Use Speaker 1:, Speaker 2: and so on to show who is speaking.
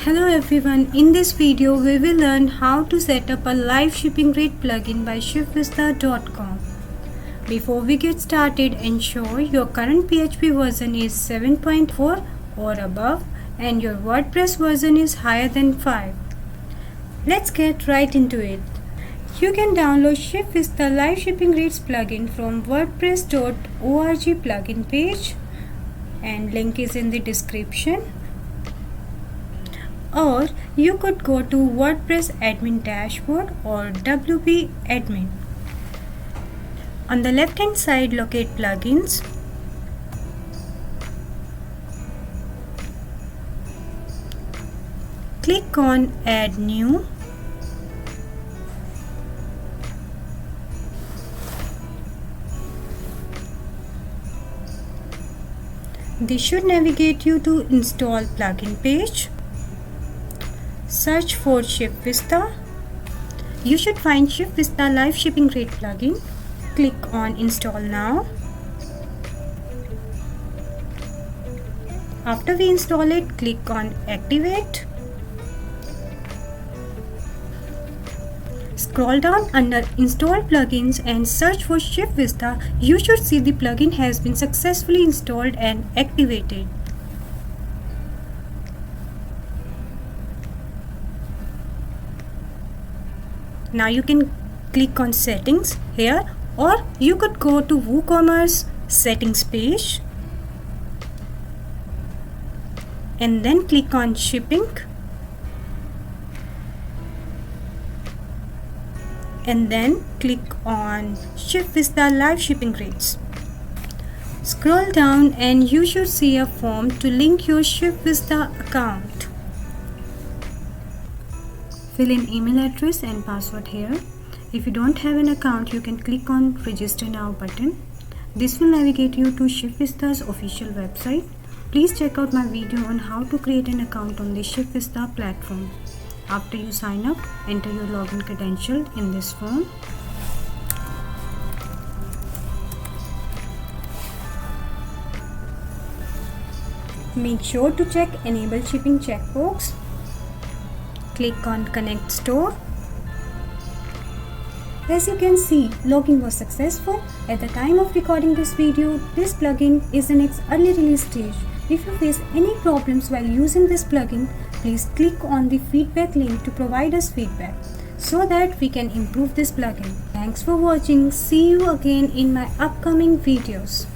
Speaker 1: Hello everyone, in this video we will learn how to set up a live shipping rate plugin by ShipVista.com. Before we get started, ensure your current PHP version is 7.4 or above and your WordPress version is higher than 5. Let's get right into it. You can download ShipVista Live Shipping Rates plugin from WordPress.org plugin page and link is in the description. Or you could go to WordPress admin dashboard or WP admin. On the left hand side, locate plugins. Click on add new. This should navigate you to install plugin page. Search for ShipVista. You should find ShipVista Live Shipping Rate plugin. Click on install now. After we install it, click on activate. Scroll down under install plugins and search for ShipVista. You should see the plugin has been successfully installed and activated. Now you can click on settings here, or you could go to WooCommerce settings page and then click on shipping and then click on ShipVista Live Shipping Rates. Scroll down and you should see a form to link your ShipVista account. Fill in email address and password here. If you don't have an account, you can click on register now button. This will navigate you to ShipVista's official website. Please check out my video on how to create an account on the ShipVista platform. After you sign up, enter your login credential in this form. Make sure to check enable shipping checkbox. Click on connect store. As you can see, login was successful. At the time of recording this video, this plugin is in its early release stage. If you face any problems while using this plugin, please click on the feedback link to provide us feedback so that we can improve this plugin. Thanks for watching. See you again in my upcoming videos.